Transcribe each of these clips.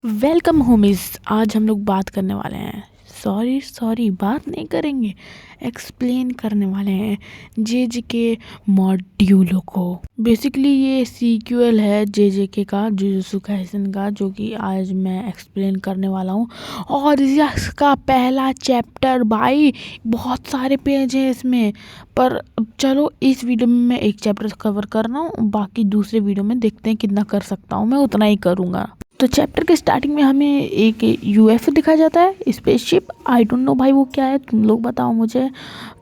Welcome homies. आज हम लोग बात करने वाले हैं, सॉरी बात नहीं करेंगे, एक्सप्लेन करने वाले हैं जे के मॉड्यूलों को। बेसिकली ये सीक्वल है जे का, जुजुत्सु काइसेन का, जो कि आज मैं एक्सप्लेन करने वाला हूँ। और इसका पहला चैप्टर, भाई बहुत सारे पेज हैं इसमें, पर चलो इस वीडियो में मैं एक चैप्टर कवर कर रहा हूँ, बाकी दूसरे वीडियो में देखते हैं कितना कर सकता हूँ, मैं उतना ही करूँगा। तो चैप्टर के स्टार्टिंग में हमें एक यूएफओ दिखाया जाता है, स्पेसशिप। आई डोंट नो भाई वो क्या है, तुम लोग बताओ मुझे।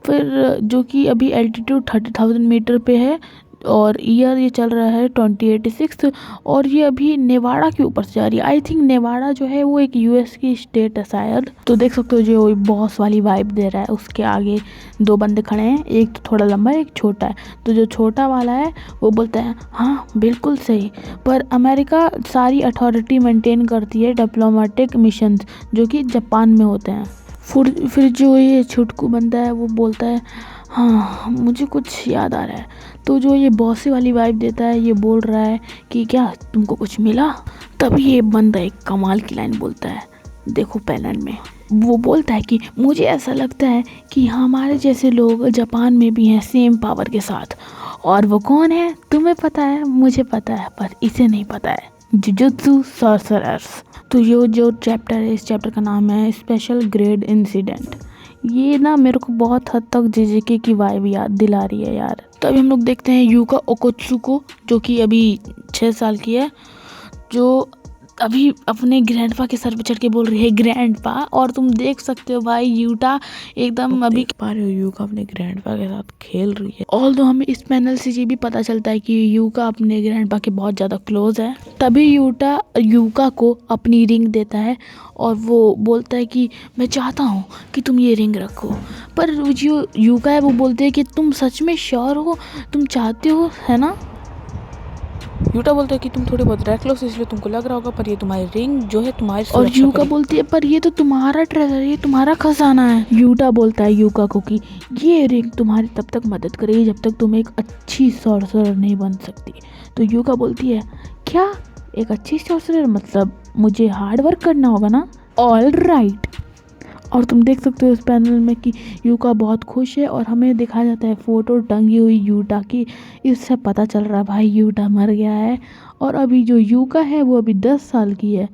फिर जो कि अभी एल्टीट्यूड 30,000 मीटर पे है और ईयर ये चल रहा है 2086, और ये अभी नेवाड़ा के ऊपर से जा रही है। आई थिंक नेवाड़ा जो है वो एक यूएस की स्टेट है शायद। तो देख सकते हो जो बॉस वाली वाइब दे रहा है। उसके आगे दो बंदे खड़े हैं, एक तो थोड़ा लंबा है, एक छोटा है। तो जो छोटा वाला है वो बोलता है हाँ बिल्कुल सही, पर अमेरिका सारी अथॉरिटी मेंटेन करती है डिप्लोमेटिक मिशन जो कि जापान में होते हैं। फिर जो ये छुटकू बंदा है वो बोलता है हाँ मुझे कुछ याद आ रहा है। तो जो ये बॉसी वाली वाइब देता है, ये बोल रहा है कि क्या तुमको कुछ मिला। तभी ये बंदा एक कमाल की लाइन बोलता है, देखो पैनल में वो बोलता है कि मुझे ऐसा लगता है कि हमारे जैसे लोग जापान में भी हैं सेम पावर के साथ। और वो कौन है तुम्हें पता है, मुझे पता है, पर इसे नहीं पता है, जुजुत्सु सॉर्सरर्स। तो ये जो चैप्टर है, इस चैप्टर का नाम है स्पेशल ग्रेड इंसिडेंट। ये ना मेरे को बहुत हद तक जेजेके की वाइब याद दिला रही है यार। तो अभी हम लोग देखते हैं यूका ओकोत्सुको, जो कि अभी 6 साल की है, जो अभी अपने ग्रैंडपा के सर पे चढ़ के बोल रही है ग्रैंडपा। और तुम देख सकते हो भाई यूटा एकदम अभी पा रहे हो यूका अपने ग्रैंडपा के साथ खेल रही है। ऑल्दो हमें इस पैनल से ये भी पता चलता है कि यूका अपने ग्रैंडपा के बहुत ज़्यादा क्लोज है। तभी यूका को अपनी रिंग देता है और वो बोलता है कि मैं चाहता हूँ कि तुम ये रिंग रखो। पर जो यूका है वो बोलते हैं कि तुम सच में श्योर हो, तुम चाहते हो, है ना। यूटा बोलता है कि तुम थोड़े बहुत रेकलेस इसलिए तुमको लग रहा होगा, पर ये तुम्हारी रिंग जो है तुम्हारी और यूका बोलती है पर ये तो तुम्हारा ट्रेजर, ये तुम्हारा खजाना है। यूटा बोलता है यूका को कि ये रिंग तुम्हारी तब तक मदद करेगी जब तक तुम एक अच्छी सॉर्सरर नहीं बन सकती। तो यूका बोलती है क्या एक अच्छी सॉर्सरर, मतलब मुझे हार्ड वर्क करना होगा ना। All right. और तुम देख सकते हो इस पैनल में कि यूका बहुत खुश है, और हमें दिखाया जाता है फ़ोटो टंगी हुई यूटा की। इससे पता चल रहा है भाई यूटा मर गया है, और अभी जो यूका है वो अभी 10 साल की है।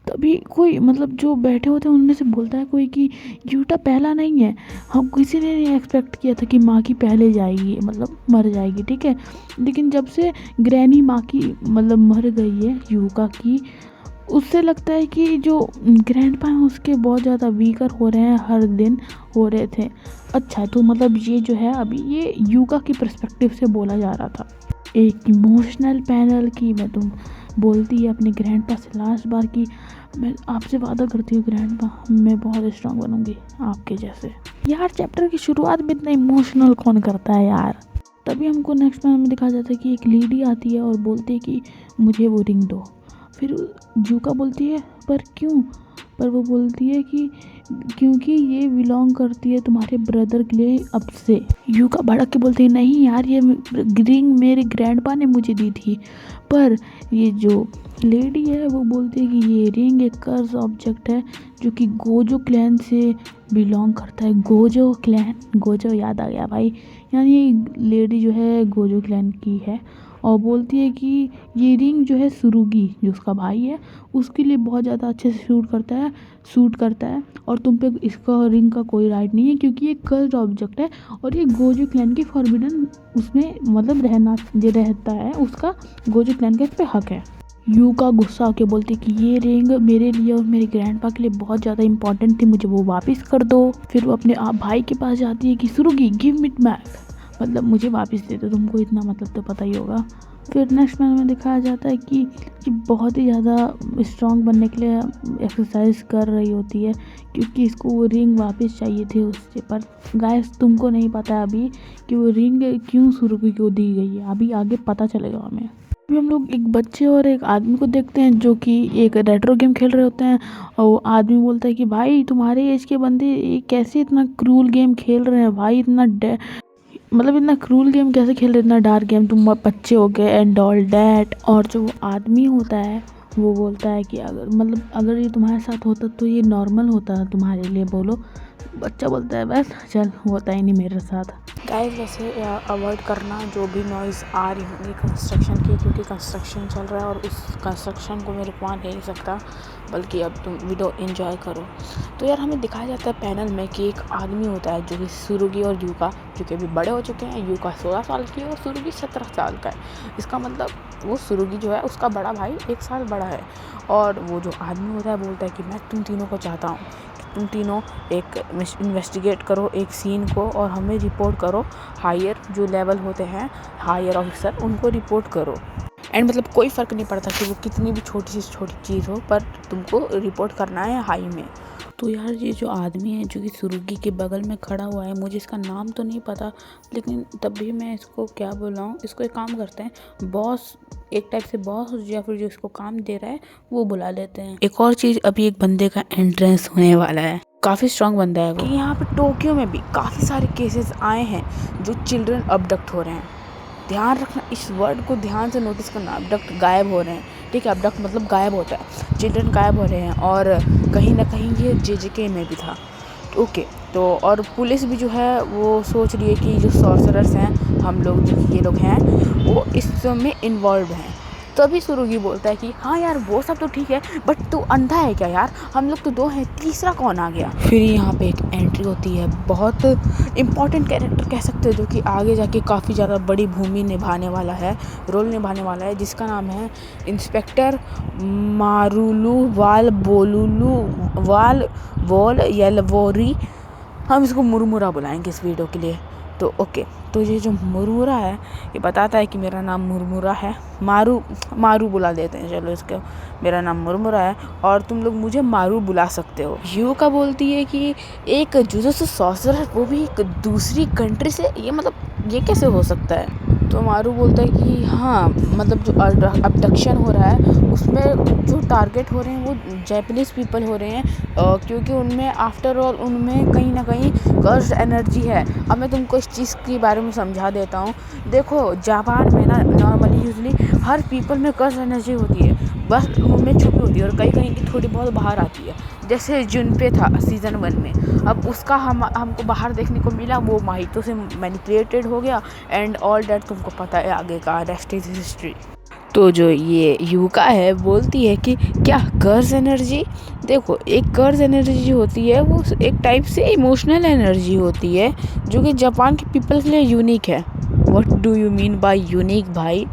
तभी कोई मतलब जो बैठे होते हैं उनमें से बोलता है कोई कि यूटा पहला नहीं है। हम किसी ने नहीं एक्सपेक्ट किया था कि माँ की पहले जाएगी, मतलब मर जाएगी, ठीक है। लेकिन जब से ग्रैनी माँ की मतलब मर गई है यूका की, उससे लगता है कि जो ग्रैंडपा हैं उसके बहुत ज़्यादा वीकर हो रहे हैं, हर दिन हो रहे थे। अच्छा तो मतलब ये जो है अभी ये यूका की पर्सपेक्टिव से बोला जा रहा था। एक इमोशनल पैनल की मैं तुम बोलती है अपने ग्रैंडपा से लास्ट बार की मैं आपसे वादा करती हूँ ग्रैंडपा, मैं बहुत स्ट्रांग बनूंगी आपके जैसे। यार चैप्टर की शुरुआत में इतना इमोशनल कौन करता है यार। तभी हमको नेक्स्ट पैनल में दिखाया जाता है कि एक लेडी आती है और बोलती है कि मुझे वो रिंग दो। फिर जूका बोलती है पर क्यों, पर वो बोलती है कि क्योंकि ये बिलोंग करती है तुम्हारे ब्रदर के लिए अब से। यूका भड़क के बोलती है नहीं यार, ये रिंग मेरे ग्रैंडपा ने मुझे दी थी। पर ये जो लेडी है वो बोलती है कि ये रिंग एक कर्ज ऑब्जेक्ट है जो कि गोजो क्लैन से बिलोंग करता है। गोजो क्लैन, गोजो याद आ गया भाई, यानी ये लेडी जो है गोजो क्लैन की है। और बोलती है कि ये रिंग जो है सुरुगी जो उसका भाई है उसके लिए बहुत ज़्यादा अच्छे से सूट करता है, और तुम पे इसका रिंग का कोई राइट नहीं है क्योंकि ये कर्स्ड ऑब्जेक्ट है, और ये गोजो क्लैन की फॉरबिडन उसमें मतलब रहता है, उसका गोजो क्लैन का इस पर हक है। यूका गुस्सा होकर बोलती कि ये रिंग मेरे लिए और मेरे ग्रैंडपा के लिए बहुत ज़्यादा इंपॉर्टेंट थी, मुझे वो वापस कर दो। फिर वो अपने आप भाई के पास जाती है कि सुरुगी गिव मिट बैक, मतलब मुझे वापस दे दो, तुमको इतना मतलब तो पता ही होगा। फिर नेक्स्ट पैनल में दिखाया जाता है कि बहुत ही ज़्यादा स्ट्रॉन्ग बनने के लिए एक्सरसाइज कर रही होती है क्योंकि इसको वो रिंग वापस चाहिए थी उससे। पर गाइस तुमको नहीं पता है अभी कि वो रिंग क्यों सुरुगी को दी गई है, अभी आगे पता चलेगा हमें। अभी हम लोग एक बच्चे और एक आदमी को देखते हैं जो कि एक रेट्रो गेम खेल रहे होते हैं, और वो आदमी बोलता है कि भाई तुम्हारे एज के बंदे ये कैसे इतना क्रूल गेम खेल रहे हैं भाई, मतलब इतना क्रूल गेम कैसे खेल रहे, इतना डार्क गेम, तुम बच्चे हो गए एंड ऑल डैट। और जो आदमी होता है वो बोलता है कि अगर ये तुम्हारे साथ होता तो ये नॉर्मल होता तुम्हारे लिए, बोलो। बच्चा बोलता है बस चल, होता ही नहीं मेरे साथ। गाइस वैसे अवॉइड करना जो भी नॉइज़ आ रही होंगी कंस्ट्रक्शन की, क्योंकि कंस्ट्रक्शन चल रहा है और उस कंस्ट्रक्शन को मैं रुकवा नहीं सकता, बल्कि अब तुम वीडियो एंजॉय करो। तो यार हमें दिखाया जाता है पैनल में कि एक आदमी होता है जो कि सुरुगी और यूका, जो कि अभी बड़े हो चुके हैं। यूका 16 साल की है और सुरुगी 17 साल का है। इसका मतलब वो सुरुगी जो है उसका बड़ा भाई 1 साल बड़ा है। और वो जो आदमी होता है बोलता है कि मैं तुम तीनों को चाहता हूँ कि तुम तीनों एक इन्वेस्टिगेट करो एक सीन को और हमें रिपोर्ट करो। हायर जो लेवल होते हैं हायर ऑफिसर, उनको रिपोर्ट करो। एंड मतलब कोई फ़र्क नहीं पड़ता कि वो कितनी भी छोटी से छोटी चीज़ हो, पर तुमको रिपोर्ट करना है हाई में। तो यार ये जो आदमी है जो कि सुरुगी के बगल में खड़ा हुआ है, मुझे इसका नाम तो नहीं पता, लेकिन तब भी मैं इसको क्या बोल रहा हूँ, इसको एक काम करते हैं, बॉस, एक टाइप से बॉस या फिर जो इसको काम दे रहा है वो बुला लेते हैं। एक और चीज़, अभी एक बंदे का एंट्रेंस होने वाला है, काफ़ी स्ट्रांग बंदा है वो। कि यहाँ पे टोक्यो में भी काफ़ी सारे केसेस आए हैं जो चिल्ड्रन अबडक्ट हो रहे हैं। ध्यान रखना, इस वर्ड को ध्यान से नोटिस करना। अबडक्ट गायब हो रहे हैं, ठीक है, अबडक्ट मतलब गायब होता है, चिल्ड्रन गायब हो रहे हैं। और कहीं ना कहीं ये JJK में भी था। ओके, तो और पुलिस भी जो है वो सोच रही है कि जो सॉर्सरर्स हैं, हम लोग जो ये लोग हैं, वो इस में इन्वॉल्व हैं। तभी सुरुगी बोलता है कि हाँ यार वो सब तो ठीक है, बट तू अंधा है क्या यार, हम लोग तो 2 हैं, तीसरा कौन आ गया। फिर यहाँ पे एक एंट्री होती है, बहुत इम्पॉर्टेंट कैरेक्टर कह सकते हो, जो कि आगे जाके काफ़ी ज़्यादा बड़ी भूमि निभाने वाला है, रोल निभाने वाला है, जिसका नाम है इंस्पेक्टर मारुलू वाल बोलुलू वाल वोल येलवोरी। हम इसको मुरमुरा बुलाएंगे इस वीडियो के लिए। तो ओके, तो ये जो मुरमुरा है ये बताता है कि मेरा नाम मुरमुरा है, मारू बुला देते हैं, चलो इसको, मेरा नाम मुरमुरा है और तुम लोग मुझे मारू बुला सकते हो। यूका बोलती है कि एक जुजुत्सु सॉर्सरर, वो भी एक दूसरी कंट्री से, ये मतलब ये कैसे हो सकता है। तो मारू बोलता है कि हाँ, मतलब जो अबडक्शन हो रहा है उसमें जो टारगेट हो रहे हैं वो जैपनीज़ पीपल हो रहे हैं, क्योंकि उनमें आफ्टर ऑल उनमें कहीं ना कहीं कर्स एनर्जी है। अब मैं तुमको इस चीज़ के बारे में समझा देता हूँ। देखो जापान में ना नॉर्मली यूजली हर पीपल में कर्स एनर्जी होती है, बस उनमें छुपी होती है और कहीं कहीं की थोड़ी बहुत बाहर आती है। जैसे जुनपे था सीज़न 1 में, अब उसका हमको बाहर देखने को मिला, वो माहितो से मैनिपुलेटेड हो गया एंड ऑल डैट तुमको पता है आगे का, रेस्ट इज हिस्ट्री। तो जो ये यूका है बोलती है कि क्या कर्ज एनर्जी, देखो एक कर्ज एनर्जी होती है वो एक टाइप से इमोशनल एनर्जी होती है जो कि जापान के पीपल के लिए यूनिक है। What do you mean by unique भाई,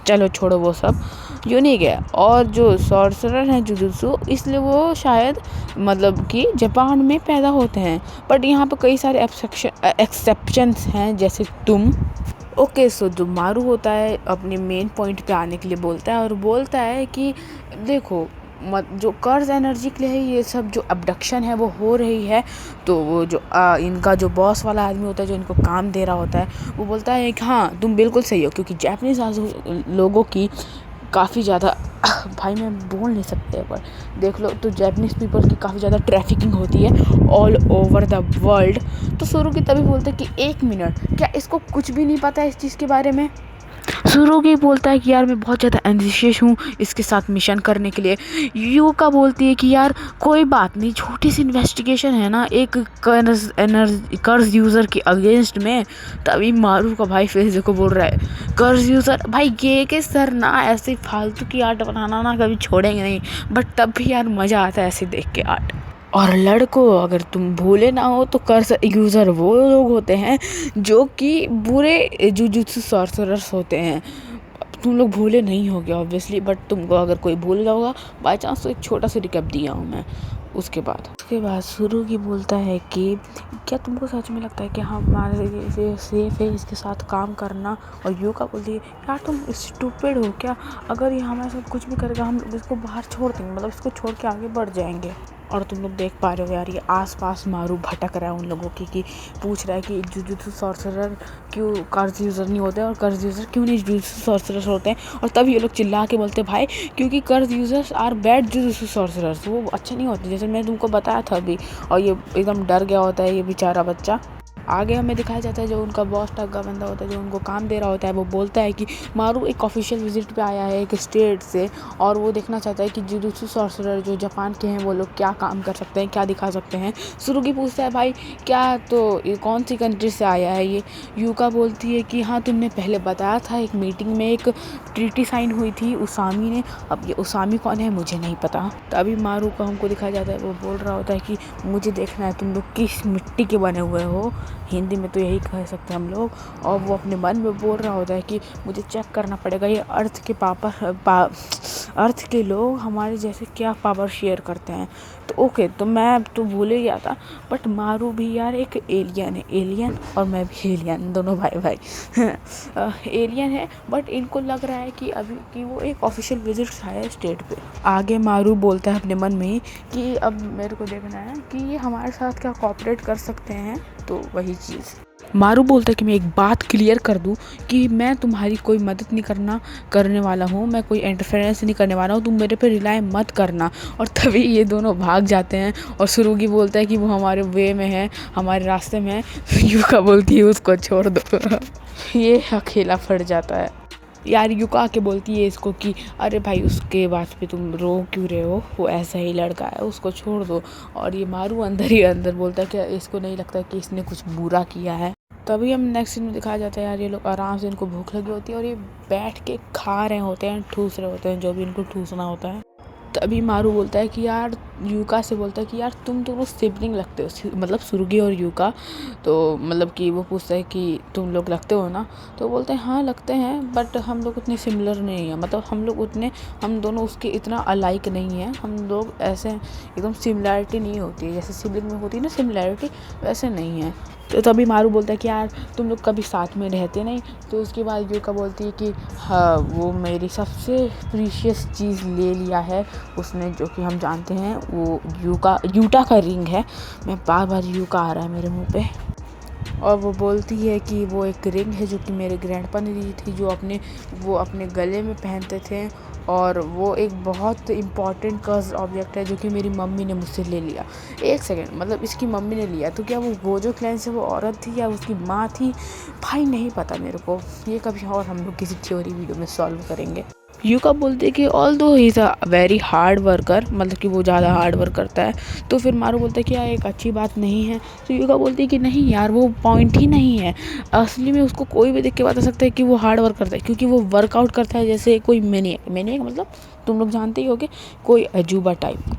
चलो छोड़ो वो सब, यूनिक है। और जो सॉर्सरर हैं जुजुत्सु, इसलिए वो शायद मतलब कि जापान में पैदा होते हैं, बट यहाँ पर कई सारे एक्सेप्शंस हैं, जैसे तुम। ओके, सो जो मारू होता है अपने मेन पॉइंट पे आने के लिए बोलता है और बोलता है कि देखो जो कर्ज एनर्जी के लिए है ये सब जो अबडक्शन है वो हो रही है, तो वो जो इनका जो बॉस वाला आदमी होता है जो इनको काम दे रहा होता है वो बोलता है कि हाँ तुम बिल्कुल सही हो, क्योंकि जापानीज़ लोगों की काफ़ी ज़्यादा भाई मैं बोल नहीं सकते, पर देख लो तो जापानीज़ पीपल की काफ़ी ज़्यादा ट्रैफिकिंग होती है ऑल ओवर द वर्ल्ड। तो सुरुगी तभी बोलते हैं कि 1 मिनट, क्या इसको कुछ भी नहीं पता है इस चीज़ के बारे में। सुरुगी बोलता है कि यार मैं बहुत ज़्यादा एंजिशियस हूँ इसके साथ मिशन करने के लिए। यूका बोलती है कि यार कोई बात नहीं, छोटी सी इन्वेस्टिगेशन है ना एक कर्ज यूज़र के अगेंस्ट में। तभी मारू का भाई फिर देखो बोल रहा है कर्ज यूज़र, भाई ये के सर ना ऐसे फालतू की आर्ट बनाना ना कभी छोड़ेंगे नहीं, बट तब भी यार मज़ा आता है ऐसे देख के आर्ट। और लड़कों अगर तुम भूले ना हो तो कर्स यूज़र वो लोग होते हैं जो कि बुरे जुजुत्सु सॉर्सरर्स होते हैं। तुम लोग भूले नहीं होगे ऑब्वियसली, बट तुमको अगर कोई भूल गया होगा बाई चांस तो एक छोटा सा रिकैप दिया हूँ मैं। उसके बाद सुरुगी बोलता है कि क्या तुमको सच में लगता है कि हमारे लिए सेफ है इसके साथ काम करना। और यूका बोलती है यार तुम स्टूपिड हो क्या, अगर ये हमारे साथ कुछ भी करेगा हम लोग इसको बाहर छोड़ देंगे, मतलब इसको छोड़ के आगे बढ़ जाएंगे। और तुम लोग देख पा रहे हो यार ये आसपास मारू भटक रहा है उन लोगों की, कि पूछ रहा है कि जुजुत्सु सॉर्सरर क्यों कर्ज यूज़र नहीं होते और कर्ज यूज़र क्यों नहीं जुजुत्सु सॉर्सरर होते हैं। और तब ये लोग चिल्ला के बोलते हैं भाई क्योंकि curse users are bad jujutsu sorcerers, वो अच्छे नहीं होते, जैसे मैंने तुमको बताया था अभी। और ये एकदम डर गया होता है ये बेचारा बच्चा। आगे हमें दिखाया जाता है जो उनका बॉस टाइप का बंदा होता है जो उनको काम दे रहा होता है, वो बोलता है कि मारू एक ऑफिशियल विजिट पे आया है एक स्टेट से और वो देखना चाहता है कि जुजुत्सु सॉर्सरर जो जापान के हैं वो लोग क्या काम कर सकते हैं, क्या दिखा सकते हैं। सुरुगी पूछता है भाई क्या, तो ये कौन सी कंट्री से आया है ये। यूका बोलती है कि हाँ तुमने पहले बताया था एक मीटिंग में एक ट्रीटी साइन हुई थी उसामी ने, अब ये उसामी कौन है मुझे नहीं पता। तभी मारू का हमको दिखाया जाता है, वो बोल रहा होता है कि मुझे देखना है तुम लोग किस मिट्टी के बने हुए हो, हिंदी में तो यही कह सकते हैं हम लोग। और वो अपने मन में बोल रहा होता है कि मुझे चेक करना पड़ेगा ये अर्थ के लोग हमारे जैसे क्या पावर शेयर करते हैं। तो ओके, तो मैं तो भूल ही गया था, बट मारू भी यार एक एलियन है, एलियन और मैं भी एलियन, दोनों भाई भाई एलियन है। बट इनको लग रहा है कि अभी कि वो एक ऑफिशियल विजिट आया है स्टेट पे। आगे मारू बोलता है अपने मन में ही कि अब मेरे को देखना है कि ये हमारे साथ क्या कोऑपरेट कर सकते हैं। तो वही चीज़ मारू बोलता है कि मैं एक बात क्लियर कर दूं कि मैं तुम्हारी कोई मदद नहीं करने वाला हूँ, मैं कोई इंटरफेरेंस नहीं करने वाला हूँ, तुम मेरे पे रिलाय मत करना। और तभी ये दोनों भाग जाते हैं और सुरुगी बोलता है कि वो हमारे वे में है, हमारे रास्ते में है। यूका बोलती है उसको छोड़ दो ये अकेला फट जाता है। यार यूका आके बोलती है इसको कि अरे भाई उसके बात पे तुम रो क्यों रहे हो, वो ऐसा ही लड़का है, उसको छोड़ दो। और ये मारू अंदर ही अंदर बोलता है कि इसको नहीं लगता कि इसने कुछ बुरा किया है। तभी हम नेक्स्ट सीन में दिखाया जाता है यार ये लोग आराम से, इनको भूख लगी होती है और ये बैठ के खा रहे होते हैं, ठूस रहे होते हैं जो भी इनको ठूसना होता है। तभी मारू बोलता है कि यार यूका से बोलता है कि यार तुम दोनों सिबलिंग लगते हो, मतलब सुरुगी और यूका। तो मतलब कि वो पूछता है कि तुम लोग लगते हो ना, तो बोलते हैं हाँ लगते हैं, बट हम लोग उतने सिमिलर नहीं हैं, मतलब हम दोनों उसके इतना अलाइक नहीं हैं, हम लोग ऐसे एकदम सिमिलैरिटी नहीं होती है जैसे सिबलिंग में होती है ना सिमिलैरिटी, वैसे नहीं है। तो तभी मारू बोलता है कि यार तुम लोग कभी साथ में रहते नहीं। तो उसके बाद यूका बोलती है कि हाँ वो मेरी सबसे प्रीशियस चीज़ ले लिया है उसने, जो कि हम जानते हैं वो यूटा का रिंग है। मैं बार बार यूका आ रहा है मेरे मुंह पे। और वो बोलती है कि वो एक रिंग है जो कि मेरे ग्रैंडपा ने दी थी, जो वो अपने गले में पहनते थे, और वो एक बहुत इम्पॉर्टेंट कर्स ऑब्जेक्ट है जो कि मेरी मम्मी ने मुझसे ले लिया। एक सेकेंड, मतलब इसकी मम्मी ने लिया, तो क्या वो गोजो क्लैन से वो औरत थी या उसकी माँ थी, भाई नहीं पता मेरे को, ये कभी और हम लोग किसी थ्योरी वीडियो में सॉल्व करेंगे। यूका बोलते कि ऑल दो he is a very hard worker, मतलब कि वो ज़्यादा हार्ड वर्क करता है। तो फिर मारू बोलता है कि यार एक अच्छी बात नहीं है। तो यूका बोलती है कि नहीं यार वो पॉइंट ही नहीं है, असली में उसको कोई भी देख के बता सकता है कि वो हार्ड वर्क करता है, क्योंकि वो वर्कआउट करता है जैसे कोई मैनिएक मतलब तुम लोग जानते ही होगे, कोई अजूबा टाइप।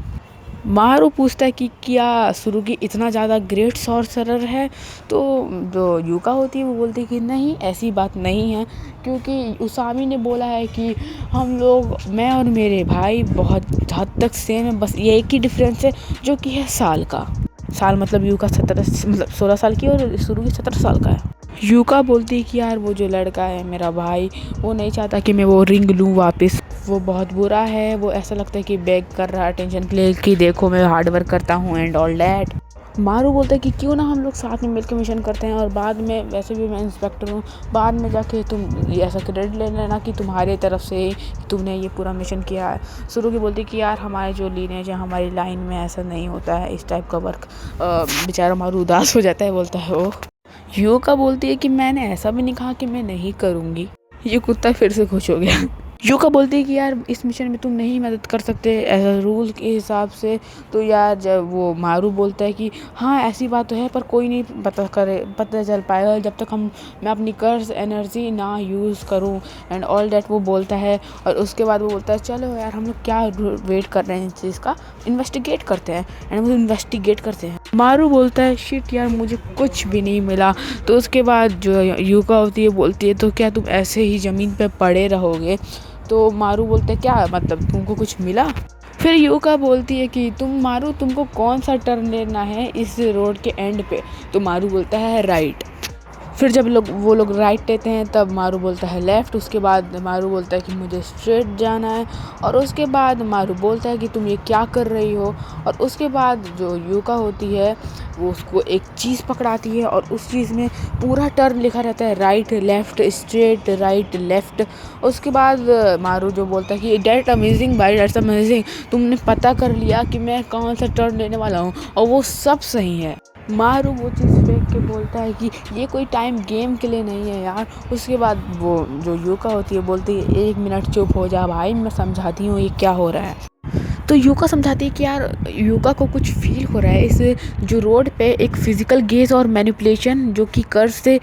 मारू पूछता है कि क्या सुरुगी इतना ज़्यादा ग्रेट सॉर्सरर है। तो जो यूका होती है वो बोलती है कि नहीं ऐसी बात नहीं है, क्योंकि उसामी ने बोला है कि हम लोग, मैं और मेरे भाई बहुत हद तक सेम है, बस ये एक ही डिफरेंस है जो कि है साल का। साल मतलब यूका 16 साल की और सुरुगी 17 साल का है। यूका बोलती है कि यार वो जो लड़का है मेरा भाई, वो नहीं चाहता कि मैं वो रिंग लूँ वापस, वो बहुत बुरा है, वो ऐसा लगता है कि बेग कर रहा है अटेंशन के लिए कि देखो मैं हार्ड वर्क करता हूँ एंड ऑल डैट। मारू बोलता है कि क्यों ना हम लोग साथ में मिलकर मिशन करते हैं, और बाद में वैसे भी मैं इंस्पेक्टर हूँ, बाद में जाके तुम ऐसा क्रेडिट ले लेना कि तुम्हारे तरफ से तुमने ये पूरा मिशन किया है। सुरुगी बोलती है कि यार हमारे जो लीनेज है हमारी लाइन में ऐसा नहीं होता है इस टाइप का वर्क। बेचारा मारू उदास हो जाता है, बोलता है वो। यूका बोलती है कि मैंने ऐसा भी नहीं कहा कि मैं नहीं करूँगी। ये कुत्ता फिर से खुश हो गया। यूका बोलती है कि यार इस मिशन में तुम नहीं मदद कर सकते ऐसा रूल के हिसाब से। तो यार जब वो मारू बोलता है कि हाँ ऐसी बात तो है, पर कोई नहीं पता चल पाएगा जब तक मैं अपनी कर्स एनर्जी ना यूज़ करूँ एंड ऑल डैट, वो बोलता है। और उसके बाद वो बोलता है चलो यार हम लोग क्या वेट कर रहे हैं इस चीज़ का, इन्वेस्टिगेट करते हैं। एंड वो इन्वेस्टिगेट करते हैं। मारू बोलता है शिट यार मुझे कुछ भी नहीं मिला। तो उसके बाद जो यूका होती है बोलती है तो क्या तुम ऐसे ही ज़मीन पे पड़े रहोगे। तो मारू बोलते हैं क्या मतलब तुमको कुछ मिला। फिर यूका बोलती है कि तुमको कौन सा टर्न लेना है इस रोड के एंड पे। तो मारू बोलता है राइट। फिर जब वो लोग राइट लेते हैं तब मारू बोलता है लेफ़्ट। उसके बाद मारू बोलता है कि मुझे स्ट्रेट जाना है। और उसके बाद मारू बोलता है कि तुम ये क्या कर रही हो। और उसके बाद जो यूका होती है वो उसको एक चीज़ पकड़ाती है और उस चीज़ में पूरा टर्न लिखा रहता है, right left straight right left. उसके बाद मारू जो बोलता है कि डेट अमेजिंग भाई, डेट्स अमेजिंग, तुमने पता कर लिया कि मैं कौन सा टर्न लेने वाला हूँ और वो सब सही है। मारू वो चीज़ पे के बोलता है कि ये कोई टाइम गेम के लिए नहीं है यार। उसके बाद वो जो यूका होती है बोलती है 1 मिनट चुप हो जा भाई, मैं समझाती हूँ ये क्या हो रहा है। तो यूका समझाती है कि यार यूका को कुछ फील हो रहा है, इस जो रोड पे एक फिजिकल गेज और मैनिपुलेशन जो कि कर्ज से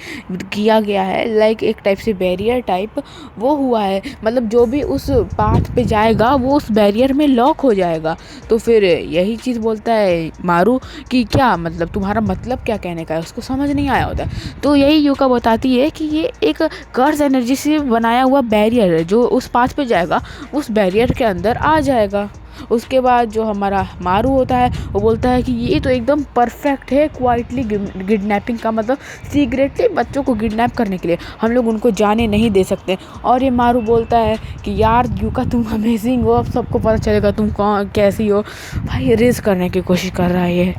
किया गया है, लाइक एक टाइप से बैरियर टाइप वो हुआ है। मतलब जो भी उस पाथ पे जाएगा वो उस बैरियर में लॉक हो जाएगा। तो फिर यही चीज़ बोलता है मारू कि क्या मतलब तुम्हारा मतलब क्या कहने का है, उसको समझ नहीं आया होता। तो यही यूका बताती है कि ये एक कर्ज एनर्जी से बनाया हुआ बैरियर है, जो उस पाथ पे जाएगा उस बैरियर के अंदर आ जाएगा। उसके बाद जो हमारा मारू होता है वो बोलता है कि ये तो एकदम परफेक्ट है क्वाइटली किडनैपिंग का, मतलब सीक्रेटली बच्चों को किडनैप करने के लिए हम लोग उनको जाने नहीं दे सकते। और ये मारू बोलता है कि यार यूका तुम अमेजिंग हो, अब सबको पता चलेगा तुम कौन कैसी हो। भाई रेस करने की कोशिश कर रहा है ये।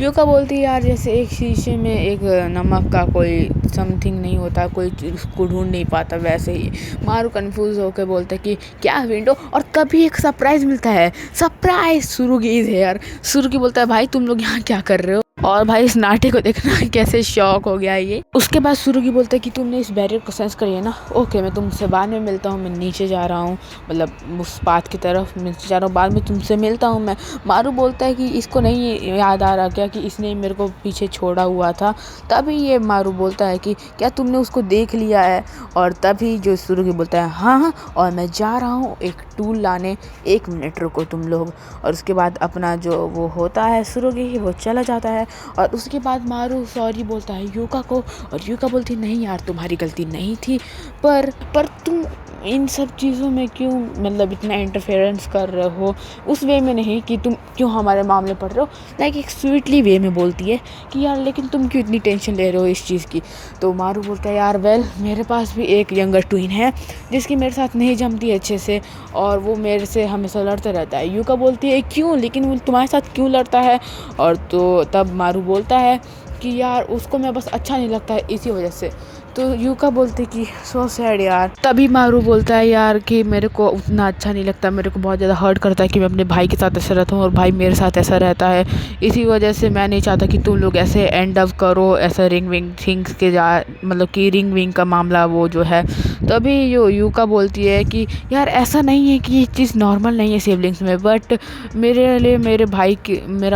यूका बोलती है यार जैसे एक शीशे में एक नमक का कोई समथिंग नहीं होता, कोई उसको ढूंढ नहीं पाता, वैसे ही मारू कंफ्यूज होकर बोलता है कि क्या विंडो। और तभी एक सरप्राइज मिलता है, सरप्राइज सुरुगीज है यार। सुरुगी बोलता है भाई तुम लोग यहाँ क्या कर रहे हो, और भाई इस नाटे को देखना कैसे शॉक हो गया ये। उसके बाद सुरुगी बोलता है कि तुमने इस बैरियर को सेंस करी है ना, ओके मैं तुमसे बाद में मिलता हूँ, मैं नीचे जा रहा हूँ, मतलब उस पाथ की तरफ नीचे जा रहा हूँ, बाद में तुमसे मिलता हूँ मैं। मारू बोलता है कि इसको नहीं याद आ रहा क्या कि इसने मेरे को पीछे छोड़ा हुआ था। तभी ये मारू बोलता है कि क्या तुमने उसको देख लिया है। और तभी जो सुरुगी बोलता है हाँ और मैं जा रहा हूँ एक टूल लाने, 1 मिनट रुको तुम लोग। और उसके बाद अपना जो वो होता है सुरुगी वो चला जाता है। और उसके बाद मारू सॉरी बोलता है यूका को, और यूका बोलती नहीं यार तुम्हारी गलती नहीं थी, पर तुम इन सब चीज़ों में क्यों मतलब इतना इंटरफेरेंस कर रहे हो, उस वे में नहीं कि तुम क्यों हमारे मामले पढ़ रहे हो, लाइक एक स्वीटली वे में बोलती है कि यार लेकिन तुम क्यों इतनी टेंशन ले रहे हो इस चीज़ की। तो मारू बोलता है यार वेल मेरे पास भी एक यंगर ट्विन है जिसकी मेरे साथ नहीं जमती अच्छे से, और वो मेरे से हमेशा लड़ता रहता है। यूका बोलती है क्यों, लेकिन वो तुम्हारे साथ क्यों लड़ता है। और तो तब मारू बोलता है कि यार उसको मैं बस अच्छा नहीं लगता है इसी वजह से। तो यूका बोलती कि सो सैड यार। तभी मारू बोलता है यार कि मेरे को उतना अच्छा नहीं लगता, मेरे को बहुत ज़्यादा हर्ट करता है कि मैं अपने भाई के साथ ऐसा रहता हूँ और भाई मेरे साथ ऐसा रहता है, इसी वजह से मैं नहीं चाहता कि तुम लोग ऐसे एंड अप करो ऐसा रिंग विंग थिंग्स के जा, मतलब कि रिंग विंग का मामला वो जो है। तभी यो यूका बोलती है कि यार ऐसा नहीं है कि ये चीज़ नॉर्मल नहीं है सिबलिंग्स में, बट मेरे लिए मेरा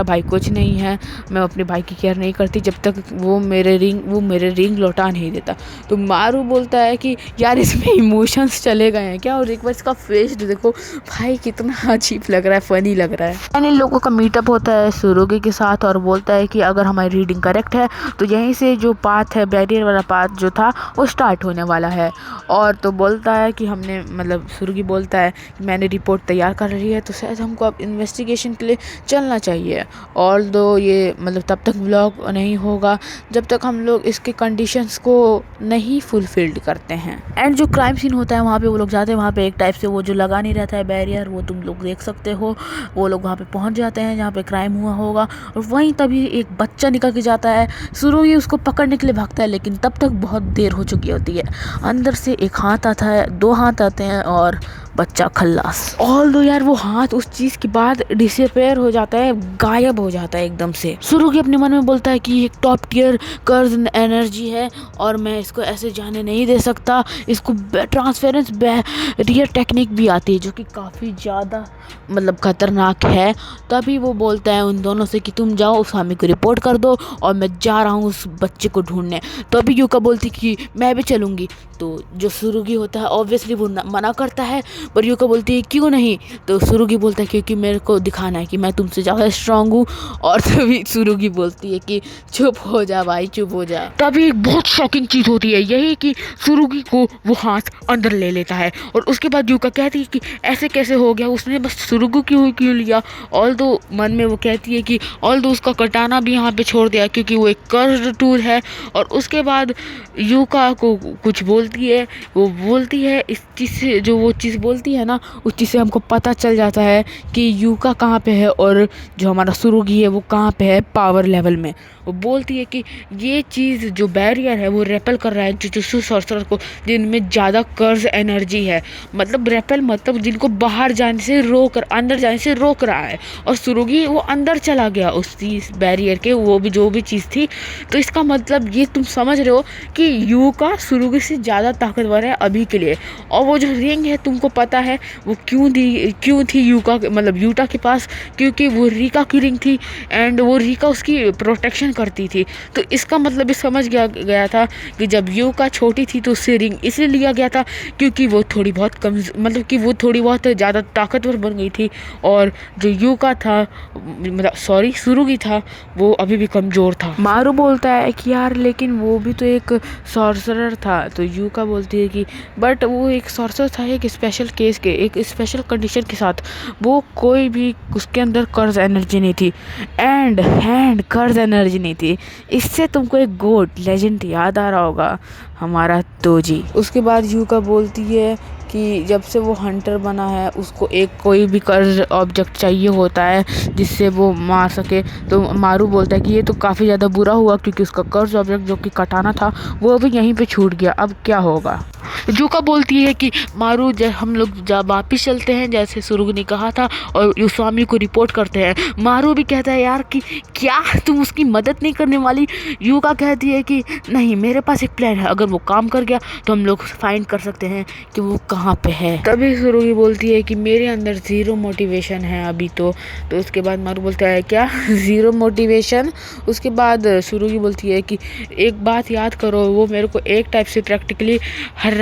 भाई कुछ नहीं है, मैं अपने भाई की केयर नहीं करती जब तक वो मेरे रिंग लौटा नहीं देता। तो मारू बोलता है कि यार इसमें इमोशंस चले गए हैं क्या, और एक बार इसका फेस देखो भाई कितना अजीब लग रहा है, फनी लग रहा है। इन लोगों का मीटअप होता है सुरुगी के साथ, और बोलता है कि अगर हमारी रीडिंग करेक्ट है तो यहीं से जो पाथ है बैरियर वाला पाथ जो था वो स्टार्ट होने वाला है। और तो बोलता है कि हमने मतलब सुरुगी बोलता है कि मैंने रिपोर्ट तैयार कर रही है तो शायद हमको अब इन्वेस्टिगेशन के लिए चलना चाहिए। और दो ये मतलब तब तक व्लॉग नहीं होगा जब तक हम लोग इसके कंडीशंस को नहीं फुलफिल्ड करते हैं। एंड जो क्राइम सीन होता है वहाँ पे वो लोग जाते हैं, वहाँ पे एक टाइप से वो जो लगा नहीं रहता है बैरियर, वो तुम लोग देख सकते हो, वो लोग वहाँ पे पहुँच जाते हैं जहाँ पे क्राइम हुआ होगा। और वहीं तभी एक बच्चा निकल के जाता है, सुरुगी उसको पकड़ने के लिए भागता है, लेकिन तब तक बहुत देर हो चुकी होती है। अंदर से एक हाथ आता है, 2 हाथ आते हैं और बच्चा खल्लास। ऑल दो यार वो हाथ उस चीज़ के बाद डिसअपेयर हो जाता है, गायब हो जाता है एकदम से। सुरुगी अपने मन में बोलता है कि एक टॉप टियर कर्ज एनर्जी है और मैं इसको ऐसे जाने नहीं दे सकता, इसको ट्रांसफेरेंस बैरियर टेक्निक भी आती है जो कि काफ़ी ज़्यादा मतलब खतरनाक है। तभी वो बोलता है उन दोनों से कि तुम जाओ उस स्वामी को रिपोर्ट कर दो और मैं जा रहा हूँ उस बच्चे को ढूंढने। तभी यूका बोलती कि मैं भी चलूँगी। तो जो सुरुगी होता है ऑब्वियसली वो मना करता है, पर यूका बोलती है क्यों नहीं। तो सुरुगी बोलता है क्योंकि मेरे को दिखाना है कि मैं तुमसे ज़्यादा स्ट्रांग हूँ। और तभी सुरुगी बोलती है कि चुप हो जा भाई, चुप हो जा। तभी एक बहुत शॉकिंग चीज़ होती है यही कि सुरुगी को वो हाथ अंदर ले लेता है, और उसके बाद यूका कहती है कि ऐसे कैसे हो गया, उसने बस सुरुगी क्यों लिया। ऑल दो मन में वो कहती है कि ऑल दो उसका कटाना भी यहाँ पे छोड़ दिया क्योंकि वो एक कर्ज टूल है। और उसके बाद यूका को कुछ बोल बोलती है इस चीज़ से, जो वो चीज़ बोलती है ना, उस चीज़ से हमको पता चल जाता है कि यूका कहाँ पे है और जो हमारा सुरुगी है वो कहाँ पे है पावर लेवल में। वो बोलती है कि ये चीज़ जो बैरियर है वो रेपल कर रहा है जुजुत्सु सॉर्सरर को, जिनमें ज़्यादा कर्ज एनर्जी है। मतलब रेपल मतलब जिनको बाहर जाने से रोक, अंदर जाने से रोक रहा है। और सुरुगी वो अंदर चला गया उस चीज़ बैरियर के, वो भी जो भी चीज़ थी। तो इसका मतलब ये तुम समझ रहे हो कि यूका सुरुगी से ज़्यादा ताकतवर है अभी के लिए। और वो जो रिंग है तुमको पता है वो क्यों थी यूका, मतलब यूटा के पास, क्योंकि वो रीका की रिंग थी एंड वो रीका उसकी प्रोटेक्शन करती थी। तो इसका मतलब ये समझ गया था कि जब यूका छोटी थी तो उससे रिंग इसलिए लिया गया था क्योंकि वो थोड़ी बहुत कम, मतलब कि वो थोड़ी बहुत ज़्यादा ताकतवर बन गई थी। और जो यूका था, मतलब सॉरी सुरुगी था, वो अभी भी कमज़ोर था। मारू बोलता है कि यार लेकिन वो भी तो एक सॉर्सरर था। तो यूका बोलती है कि बट वो एक सॉर्सरर था एक स्पेशल केस के, एक स्पेशल कंडीशन के साथ। वो कोई भी उसके अंदर कर्ज एनर्जी नहीं थी एंड कर्ज एनर्जी नहीं थी। इससे तुमको एक गोट लेजेंड याद आ रहा होगा, हमारा तोजी। उसके बाद यूका बोलती है कि जब से वो हंटर बना है उसको एक कोई भी कर्ज ऑब्जेक्ट चाहिए होता है जिससे वो मार सके। तो मारू बोलता है कि ये तो काफ़ी ज़्यादा बुरा हुआ क्योंकि उसका कर्ज ऑब्जेक्ट जो कि कटाना था वो भी यहीं पे छूट गया, अब क्या होगा। जूका बोलती है कि मारू जब हम लोग जब वापिस चलते हैं जैसे सुरुग ने कहा था और युसामी को रिपोर्ट करते हैं। मारू भी कहता है यार कि क्या तुम उसकी मदद नहीं करने वाली। यूका कहती है कि नहीं, मेरे पास एक प्लान है, अगर वो काम कर गया तो हम लोग फाइंड कर सकते हैं कि वो कहाँ पे है। तभी सुरुगी बोलती है कि मेरे अंदर ज़ीरो मोटिवेशन है अभी तो उसके बाद मारू बोलता है क्या ज़ीरो मोटिवेशन। उसके बाद सुरुगी बोलती है कि एक बात याद करो, वो मेरे को एक टाइप से प्रैक्टिकली हर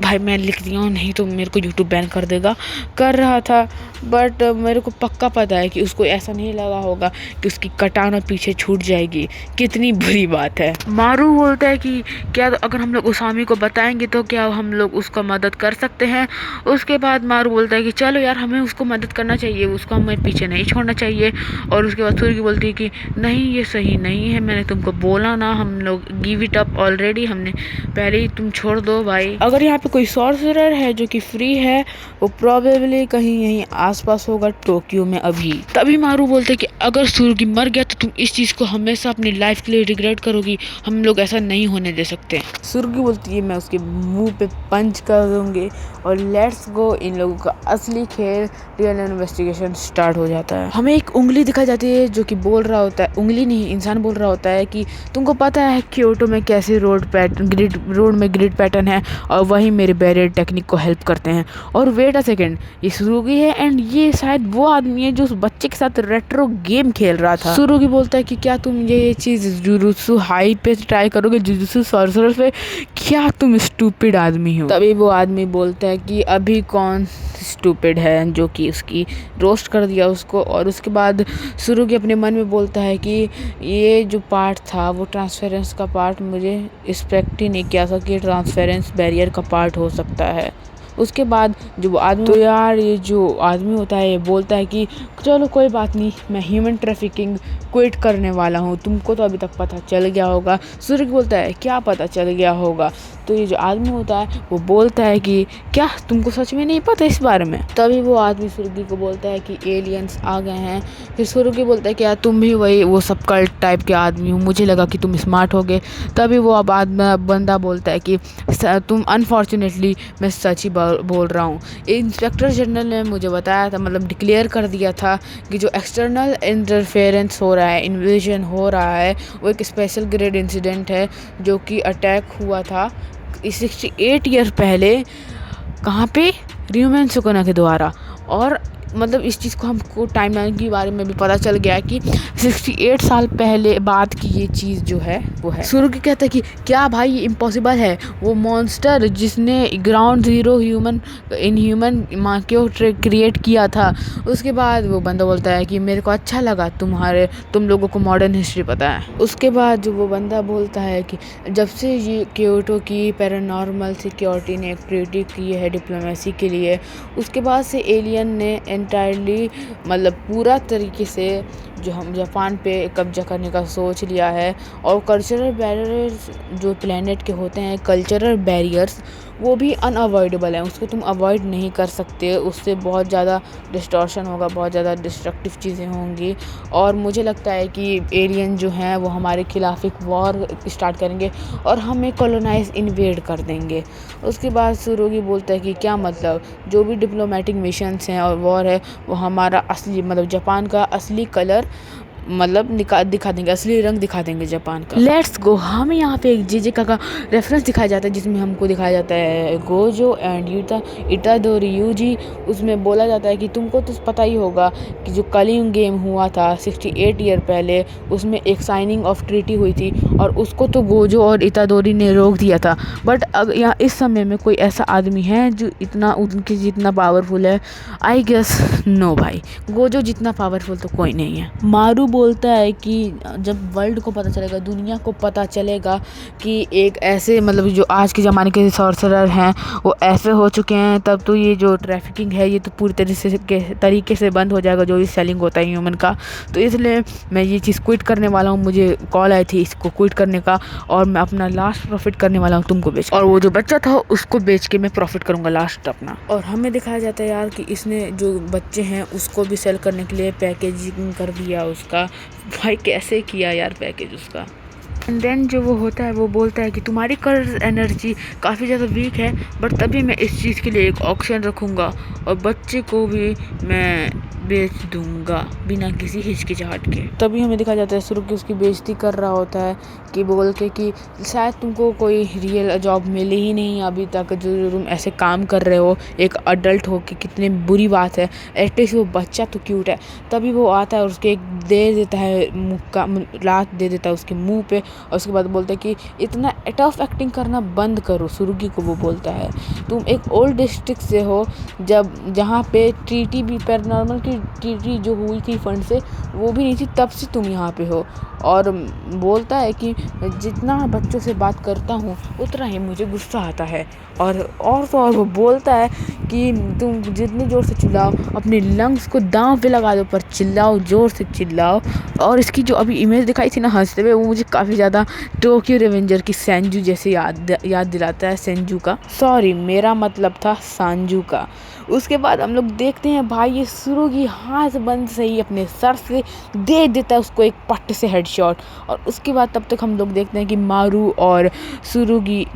भाई मैं लिख दिया हूँ, नहीं तो मेरे को यूट्यूब बैन कर रहा था। बट मेरे को पक्का पता है कि उसको ऐसा नहीं लगा होगा कि उसकी कटाना पीछे छूट जाएगी। कितनी बुरी बात है। मारू बोलता है कि क्या अगर हम लोग उसामी को बताएंगे तो क्या हम लोग उसका मदद कर सकते हैं। उसके बाद मारू बोलता है कि चलो यार हमें उसको मदद करना चाहिए, उसको हमें पीछे नहीं छोड़ना चाहिए। और उसके बाद सुरुगी बोलती है कि नहीं ये सही नहीं है, मैंने तुमको बोला ना, हम लोग गिव इट अप ऑलरेडी, हमने पहले ही, तुम छोड़ दो भाई। अगर यहाँ पे कोई सॉर्सरर है जो कि फ्री है वो प्रोबेबली कहीं यहीं आसपास होगा टोक्यो में अभी। तभी मारू बोलते कि अगर सुरुगी मर गया तो तुम इस चीज़ को हमेशा अपनी लाइफ के लिए रिग्रेट करोगी, हम लोग ऐसा नहीं होने दे सकते। सुरुगी बोलती है मैं उसके मुंह पे पंच कर दूंगी और लेट्स गो, इन लोगों का असली खेल रियल इन्वेस्टिगेशन स्टार्ट हो जाता है। हमें एक उंगली दिखाई जाती है जो कि बोल रहा होता है, उंगली नहीं इंसान बोल रहा होता है कि तुमको पता है क्योटो में कैसे रोड में ग्रिड पैटर्न है और वही मेरे बैरियर टेक्निक को हेल्प करते हैं। और वेट अ सेकेंड, ये सुरुगी है एंड ये शायद वो आदमी है जो उस बच्चे के साथ रेट्रो गेम खेल रहा था। सुरुगी बोलता है कि क्या तुम ये चीज़ जुजुत्सु हाई पे ट्राई करोगे, जुजुत्सु सॉर्सरर पे, क्या तुम स्टूपिड आदमी हो। तभी वो आदमी बोलता है कि अभी कौन स्टूपिड है, जो कि उसकी रोस्ट कर दिया उसको। और उसके बाद सुरुगी अपने मन में बोलता है कि ये जो पार्ट था वो ट्रांसफेरेंस का पार्ट, मुझे एक्सपेक्ट ही नहीं किया था कि ट्रांसफेरेंस बैरियर का पार्ट हो सकता है। उसके बाद जो आदमी, तो यार ये जो आदमी होता है ये बोलता है कि चलो कोई बात नहीं, मैं ह्यूमन ट्रैफिकिंग क्विट करने वाला हूँ, तुमको तो अभी तक पता चल गया होगा। सुरुगी बोलता है क्या पता चल गया होगा। तो ये जो आदमी होता है वो बोलता है कि क्या तुमको सच में नहीं पता इस बारे में। तभी वो आदमी सुरुगी को बोलता है कि एलियंस आ गए हैं। फिर सुरुगी बोलता है कि यार तुम भी वही वो सब कल्ट टाइप के आदमी हो, मुझे लगा कि तुम स्मार्ट हो गए। तभी वो बंदा बोलता है कि तुम अनफॉर्चुनेटली मैं सच ही बोल रहा हूँ। इंस्पेक्टर जनरल ने मुझे बताया था, मतलब डिक्लेयर कर दिया था कि जो एक्सटर्नल इंटरफेरेंस हो रहा है, इन्वेजन हो रहा है, वो एक स्पेशल ग्रेड इंसिडेंट है जो कि अटैक हुआ था 68 ईयर पहले। कहाँ पे? र्यूमेन सुकोना के द्वारा। और मतलब इस चीज़ को हमको टाइमलाइन के बारे में भी पता चल गया है कि 68 साल पहले बाद की ये चीज़ जो है वो है। सुरुगी कहता है कि क्या भाई ये इम्पॉसिबल है, वो मॉन्स्टर जिसने ग्राउंड ज़ीरो इनह्यूमन माँ को क्रिएट किया था। उसके बाद वो बंदा बोलता है कि मेरे को अच्छा लगा तुम लोगों को मॉडर्न हिस्ट्री पता है। उसके बाद जो वो बंदा बोलता है कि जब से ये क्योटो की पैरानॉर्मल सिक्योरिटी ने एक ट्रीटी की है डिप्लोमेसी के लिए, उसके बाद से एलियन ने एंटायरली मतलब पूरा तरीके से जो हम जापान पे कब्जा करने का सोच लिया है। और कल्चरल बैरियर्स जो प्लेनेट के होते हैं, कल्चरल बैरियर्स, वो भी अनअवॉइडेबल है, उसको तुम अवॉइड नहीं कर सकते। उससे बहुत ज़्यादा डिस्टॉर्शन होगा, बहुत ज़्यादा डिस्ट्रक्टिव चीज़ें होंगी। और मुझे लगता है कि एलियन जो हैं वो हमारे खिलाफ एक वॉर स्टार्ट करेंगे और हमें कॉलोनाइज इन्वेड कर देंगे। उसके बाद सुरुगी बोलता है कि क्या मतलब, जो भी डिप्लोमेटिक मिशंस हैं और वॉर है वो हमारा असली मतलब जापान का असली कलर मतलब दिखा देंगे, असली रंग दिखा देंगे जापान का। Let's go. हमें यहाँ पे एक जेजेका का रेफरेंस दिखाया जाता है जिसमें हमको दिखाया जाता है गोजो एंड इटादोरी यूजी। उसमें बोला जाता है कि तुमको तो पता ही होगा कि जो कलिंग गेम हुआ था 68 ईयर पहले, उसमें एक साइनिंग ऑफ ट्रीटी हुई थी और उसको तो गोजो और इटादोरी ने रोक दिया था। बट अब यहाँ इस समय में कोई ऐसा आदमी है जो इतना उनके जितना पावरफुल है? आई गेस नो भाई, गोजो जितना पावरफुल तो कोई नहीं है। मारू बोलता है कि जब वर्ल्ड को पता चलेगा, दुनिया को पता चलेगा कि एक ऐसे मतलब जो आज के ज़माने के सॉर्सरर हैं वो ऐसे हो चुके हैं, तब तो ये जो ट्रैफिकिंग है ये तो पूरी तरीके से बंद हो जाएगा, जो भी सेलिंग होता है ह्यूमन का। तो इसलिए मैं ये चीज़ क्विट करने वाला हूँ। मुझे कॉल आई थी इसको क्विट करने का और मैं अपना लास्ट प्रॉफिट करने वाला हूँ तुमको बेच, और वो जो बच्चा था उसको बेच के मैं प्रॉफिट करूँगा लास्ट अपना। और हमें दिखाया जाता है यार कि इसने जो बच्चे हैं उसको भी सेल करने के लिए पैकेजिंग कर दिया उसका। भाई कैसे किया यार पैकेज उसका। एंड देन जो वो होता है वो बोलता है कि तुम्हारी कर्ज एनर्जी काफ़ी ज़्यादा वीक है, बट तभी मैं इस चीज़ के लिए एक ऑक्शन रखूँगा और बच्चे को भी मैं बेच दूंगा बिना किसी हिचकिचाहट के। तभी हमें दिखा जाता है सुरुकी उसकी बेइज्जती कर रहा होता है कि बोल के कि शायद तुमको कोई रियल जॉब मिले ही नहीं अभी तक, जो तुम ऐसे काम कर रहे हो एक अडल्ट हो के, कितनी बुरी बात है। एटलीस्ट वो बच्चा तो क्यूट है। तभी वो आता है और उसके एक दे देता है मुक्का, लात दे देता है उसके मुंह पे। और उसके बाद बोलता है कि इतना टफ एक्टिंग करना बंद करो। सुरुगी को वो बोलता है तुम एक ओल्ड डिस्ट्रिक्ट से हो जहाँ पे ट्रीटी भी पैरानॉर्मल की ट्रीटी जो हुई थी फंड से वो भी नहीं थी, तब से तुम यहाँ पे हो। और बोलता है कि जितना बच्चों से बात करता हूँ उतना ही मुझे गुस्सा आता है। और तो और वो बोलता है कि तुम जितनी ज़ोर से चिल्लाओ, अपने लंग्स को दांव पे लगा दो पर चिल्लाओ, ज़ोर से चिल्लाओ। और इसकी जो अभी इमेज दिखाई थी ना हंसते हुए, वो मुझे काफ़ी ज़्यादा टोक्यो रिवेंजर की सेंजू जैसे याद दिलाता है। सेंजू का, सॉरी मेरा मतलब था सांजू का। उसके बाद हम लोग देखते हैं भाई ये सुरुगी हाथ बंद से ही अपने सर से दे देता है उसको एक पट्ट से हेडशॉट। और उसके बाद तब तक हम लोग देखते हैं कि मारू और सुरुगी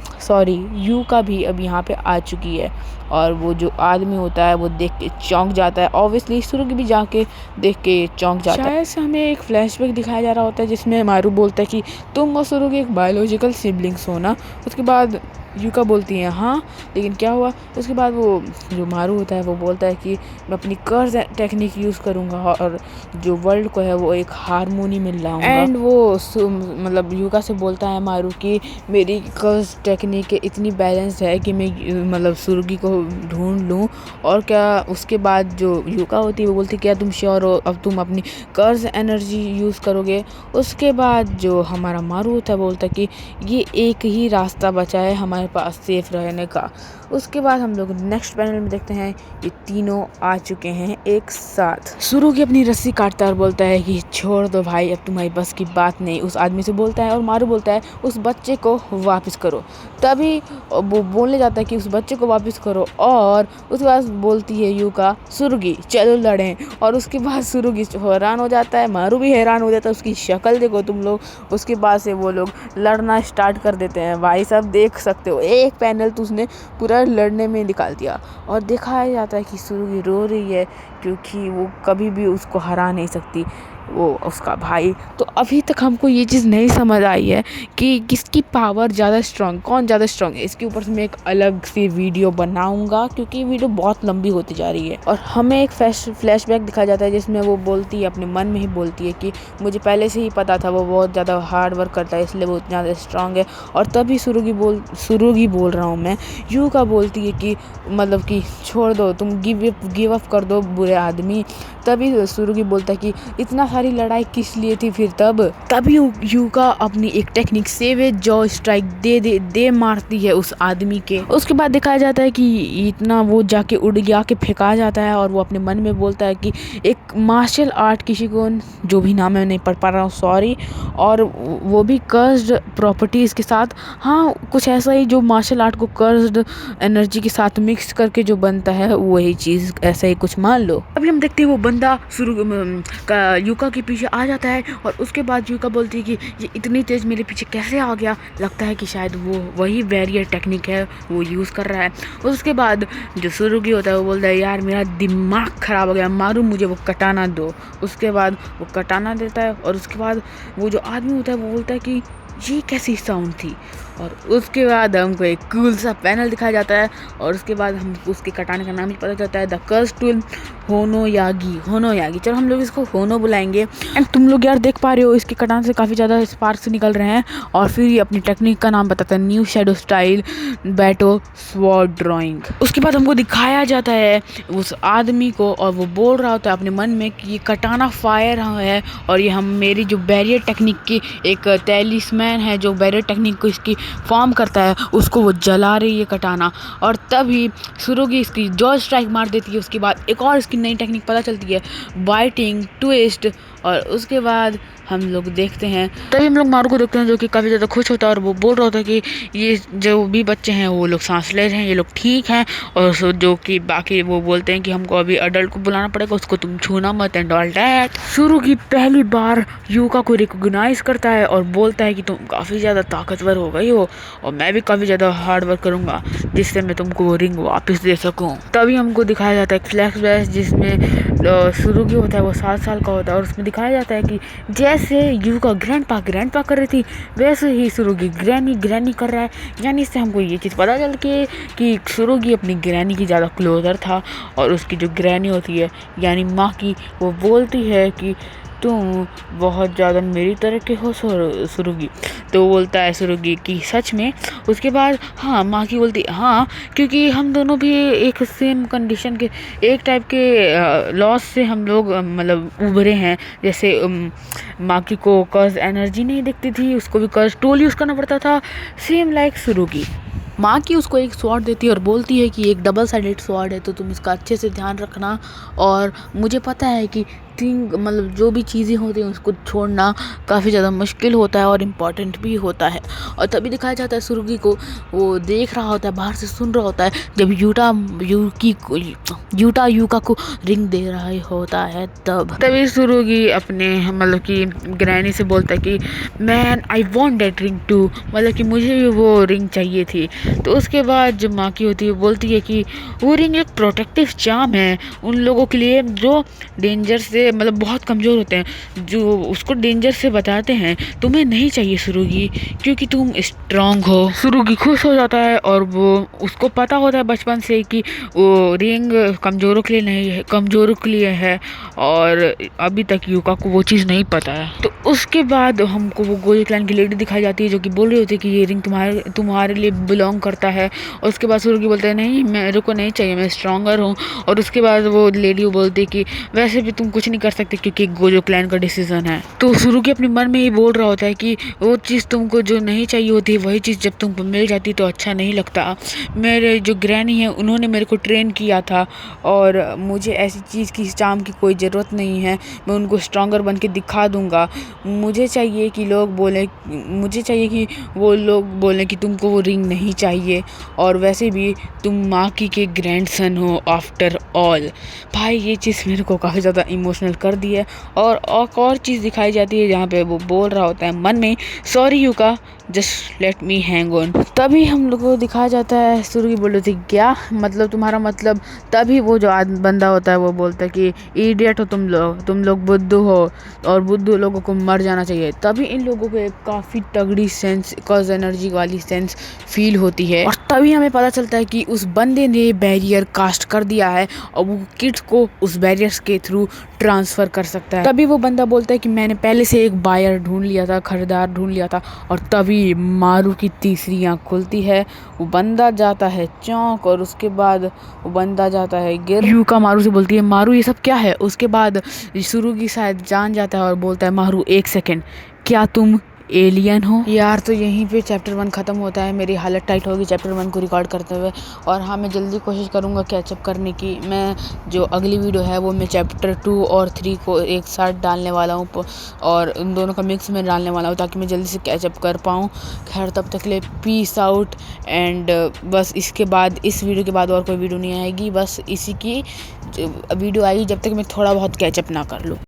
यूका भी अब यहाँ पे आ चुकी है। और वो जो आदमी होता है वो देख के चौंक जाता है। ऑब्वियसली सुरुगी भी जाके देख के चौंक जाता है। शायद से हमें एक फ्लैशबैक दिखाया जा रहा होता है जिसमें मारू बोलता है कि तुम और सुरुगी एक बायोलॉजिकल सिबलिंग्स हो ना। उसके बाद यूका बोलती है हाँ, लेकिन क्या हुआ। उसके बाद वो जो मारू होता है वो बोलता है कि मैं अपनी कर्ज टेक्निक यूज़ करूँगा और जो वर्ल्ड को है वो एक हारमोनी मिल लाऊंगा। एंड वो मतलब यूका से बोलता है मारू कि मेरी कर्ज टेक्निक इतनी बैलेंस्ड है कि मैं मतलब सुरुगी को ढूंढ लूँ। और क्या उसके बाद जो यूका होती है वो बोलती है क्या तुम श्योर हो अब तुम अपनी कर्ज एनर्जी यूज़ करोगे। उसके बाद जो हमारा मारू होता है बोलता है कि ये एक ही रास्ता बचा है हमारे पास सेफ रहने का। उसके बाद हम लोग नेक्स्ट पैनल में देखते हैं ये तीनों आ चुके हैं एक साथ। सुरुगी अपनी रस्सी काटता है और बोलता है कि छोड़ दो भाई, अब तुम्हारी बस की बात नहीं। उस आदमी से बोलता है और मारू बोलता है उस बच्चे को वापस करो। तभी वो बोलने जाता है कि उस बच्चे को वापस करो। और उसके बाद बोलती है यूका सुरुगी चलो लड़ें। और उसके बाद सुरुगी हैरान हो जाता है, मारू भी हैरान हो जाता है, उसकी शक्ल देखो तुम लोग। उसके बाद से वो लोग लड़ना स्टार्ट कर देते हैं। भाई साहब देख सकते हो एक पैनल तो उसने पूरा लड़ने में निकाल दिया। और दिखाया जाता है कि सुरुगी रो रही है क्योंकि वो कभी भी उसको हरा नहीं सकती, वो उसका भाई। तो अभी तक हमको ये चीज़ नहीं समझ आई है कि किसकी पावर ज़्यादा स्ट्रांग, कौन ज़्यादा स्ट्रांग है। इसके ऊपर से मैं एक अलग सी वीडियो बनाऊंगा क्योंकि वीडियो बहुत लंबी होती जा रही है। और हमें एक फ्लैशबैक दिखाया जाता है जिसमें वो बोलती है, अपने मन में ही बोलती है कि मुझे पहले से ही पता था वो बहुत ज़्यादा हार्ड वर्क करता है इसलिए वो इतना ज़्यादा स्ट्रांग है। और तभी सुरुगी बोल रहा हूँ मैं, यूका बोलती है कि मतलब कि छोड़ दो, तुम गिव अप कर दो बुरे आदमी, तभी सुरुगी बोलता है कि इतना सारी लड़ाई किस लिए थी फिर तभी यूका अपनी एक टेक्निक सेवेज जॉ स्ट्राइक दे मारती है उस आदमी के। उसके बाद दिखाया जाता है कि इतना वो जाके उड़ गया के फेंका जाता है और वो अपने मन में बोलता है कि एक मार्शल आर्ट किसी को, जो भी नाम है नहीं पढ़ पा रहा हूँ सॉरी, और वो भी कर्स्ड प्रॉपर्टीज़ के साथ, हाँ कुछ ऐसा ही जो मार्शल आर्ट को कर्स्ड एनर्जी के साथ मिक्स करके जो बनता है वही चीज़, ऐसा ही कुछ मान लो। अभी हम देखते हैं वो बंदा यूका के पीछे आ जाता है और उसके बाद यूका बोलती है कि ये इतनी तेज़ मेरे पीछे कैसे आ गया, लगता है कि शायद वो वही बैरियर टेक्निक है वो यूज़ कर रहा है। उसके बाद जो सुरुगी होता है वो बोलता है यार मेरा दिमाग ख़राब हो गया, मारू मुझे वो कटाना दो। उसके बाद वो कटाना देता है और उसके बाद वो जो आदमी होता है वो बोलता है कि ये कैसी साउंड थी, और उसके बाद हमको एक कूल सा पैनल दिखाया जाता है और उसके बाद हमको उसके कटाने का नाम ही पता चलता है, द कर्स टूल होनोयागी। चलो हम लोग इसको होनो बुलाएंगे। एंड तुम लोग यार देख पा रहे हो इसके कटाने से काफ़ी ज़्यादा स्पार्क्स निकल रहे हैं और फिर ये अपनी टेक्निक का नाम बताता है, new shadow style better sword drawing. उसके बाद हमको दिखाया जाता है उस आदमी को और वो बोल रहा होता है अपने मन में कि ये कटाना फायर है और ये हम मेरी जो बैरियर टेक्निक की एक टैलिस्मैन है जो बैरियर टेक्निक को इसकी फॉर्म करता है उसको वो जला रही है कटाना। और तभी सुरुगी इसकी जॉ स्ट्राइक मार देती है। उसके बाद एक और इसकी नई टेक्निक पता चलती है, बाइटिंग ट्विस्ट। और उसके बाद हम लोग देखते हैं, तभी हम लोग मारू को देखते हैं जो कि काफ़ी ज़्यादा खुश होता है और वो बोल रहा होता है कि ये जो भी बच्चे हैं वो लोग सांस ले रहे हैं, ये लोग ठीक हैं। और जो कि बाकी वो बोलते हैं कि हमको अभी अडल्ट को बुलाना पड़ेगा, उसको तुम छूना मत एंड ऑल डैट। सुरुगी पहली बार यूका को रिकॉग्नाइज करता है और बोलता है कि तुम काफ़ी ज़्यादा ताकतवर हो गई हो और मैं भी काफ़ी ज़्यादा हार्ड वर्क करूँगा जिससे मैं तुमको वो रिंग वापस दे सकूँ। तभी हमको दिखाया जाता है एक फ्लैशबैक जिसमें सुरुगी होता है वो 7 साल का होता है और उसमें दिखाया जाता है कि जैसे यूका ग्रैंडपा कर रही थी वैसे ही सुरुगी ग्रैनी कर रहा है। यानी इससे हमको ये चीज़ पता चल के कि सुरुगी अपनी ग्रैनी की ज़्यादा क्लोजर था और उसकी जो ग्रैनी होती है यानी माँ की, वो बोलती है कि तुम बहुत ज़्यादा मेरी तरह के हो सुरुगी। तो बोलता है सुरुगी कि सच में। उसके बाद हाँ माँ की बोलती हाँ, क्योंकि हम दोनों भी एक सेम कंडीशन के एक टाइप के लॉस से हम लोग मतलब उभरे हैं। जैसे माँ की को कर्ज एनर्जी नहीं दिखती थी, उसको भी कर्ज टूल यूज़ करना पड़ता था, सेम लाइक सुरुगी। माँ की उसको एक स्वॉर्ड देती है और बोलती है कि एक डबल साइडेड स्वॉर्ड है तो तुम इसका अच्छे से ध्यान रखना। और मुझे पता है कि मतलब जो भी चीज़ें होती हैं उसको छोड़ना काफ़ी ज़्यादा मुश्किल होता है और इम्पॉर्टेंट भी होता है। और तभी दिखाया जाता है सुरुगी को, वो देख रहा होता है बाहर से, सुन रहा होता है जब यूका को रिंग दे रहा होता है। तभी सुरुगी अपने मतलब कि ग्रैनी से बोलता है कि man I want that ring too, मतलब कि मुझे भी वो रिंग चाहिए थी। तो उसके बाद जो माँ की होती है बोलती है कि वो रिंग एक प्रोटेक्टिव चार्म है उन लोगों के लिए जो डेंजर से मतलब बहुत कमज़ोर होते हैं, जो उसको डेंजर से बताते हैं। तुम्हें नहीं चाहिए सुरुगी क्योंकि तुम स्ट्रांग हो। सुरुगी खुश हो जाता है और वो उसको पता होता है बचपन से कि वो रिंग कमज़ोरों के लिए नहीं है, कमज़ोरों के लिए है और अभी तक यूका को वो चीज़ नहीं पता है। तो उसके बाद हमको वो गोल्ड क्लैन की लेडी दिखाई जाती है जो कि बोल रही होती है कि ये रिंग तुम्हारे लिए बिलोंग करता है। और उसके बाद सुरुगी बोलते हैं नहीं मेरे को नहीं चाहिए, मैं स्ट्रॉन्गर हूँ। और उसके बाद वो लेडी बोलती है कि वैसे भी तुम कुछ नहीं कर सकते क्योंकि गोजो क्लैन का डिसीजन है। तो सुरुगी अपने मन में ही बोल रहा होता है कि वो चीज़ तुमको जो नहीं चाहिए होती है वही चीज़ जब तुमको मिल जाती तो अच्छा नहीं लगता। मेरे जो ग्रैनी है उन्होंने मेरे को ट्रेन किया था और मुझे ऐसी चीज़ की चार्म की कोई ज़रूरत नहीं है, मैं उनको स्ट्रॉन्गर बन के दिखा दूँगा। मुझे चाहिए कि वो लोग बोलें कि तुमको वो रिंग नहीं चाहिए और वैसे भी तुम माँ की के ग्रैंडसन हो आफ्टर ऑल। भाई ये चीज़ मेरे को काफ़ी ज़्यादा इमोशनल कर दी है। और एक और चीज़ दिखाई जाती है जहाँ पे वो बोल रहा होता है मन में, sorry yucca just let me hang on. तभी हम लोग को दिखाया जाता है सुरुगी बोल रही थी क्या मतलब तुम्हारा मतलब। तभी वो जो बंदा होता है वो बोलता है कि इडियट हो तुम लोग बुद्धू हो और बुद्धू लोगों को मर जाना चाहिए। तभी इन लोगों को एक काफ़ी तगड़ी सेंस कॉज एनर्जी वाली सेंस फील होती है और तभी हमें पता चलता है कि उस बंदे ने बैरियर कास्ट कर दिया है और वो किड्स को उस बैरियर्स के थ्रू ट्रांसफ़र कर सकता है। तभी वो बंदा बोलता है कि मैंने पहले से एक बायर ढूंढ लिया था, खरीदार ढूंढ लिया था। और तभी तभी मारू की तीसरी आँख खुलती है। वो बंदा जाता है चौंक और उसके बाद वो बंदा जाता है गिर। यूका मारू से बोलती है मारू ये सब क्या है। उसके बाद सुरुगी शायद जान जाता है और बोलता है मारू 1 सेकेंड, क्या तुम एलियन हो। यार तो यहीं पे चैप्टर 1 ख़त्म होता है। मेरी हालत टाइट होगी चैप्टर 1 को रिकॉर्ड करते हुए। और हाँ, मैं जल्दी कोशिश करूँगा कैचअप करने की। मैं जो अगली वीडियो है वो मैं चैप्टर 2 और 3 को एक साथ डालने वाला हूँ और उन दोनों का मिक्स में डालने वाला हूँ ताकि मैं जल्दी से कैचअप कर पाऊँ। खैर तब तक के लिए पीस आउट एंड बस इसके बाद इस वीडियो के बाद और कोई वीडियो नहीं आएगी। बस इसी की वीडियो आएगी जब तक मैं थोड़ा बहुत कैचअप ना कर लूँ।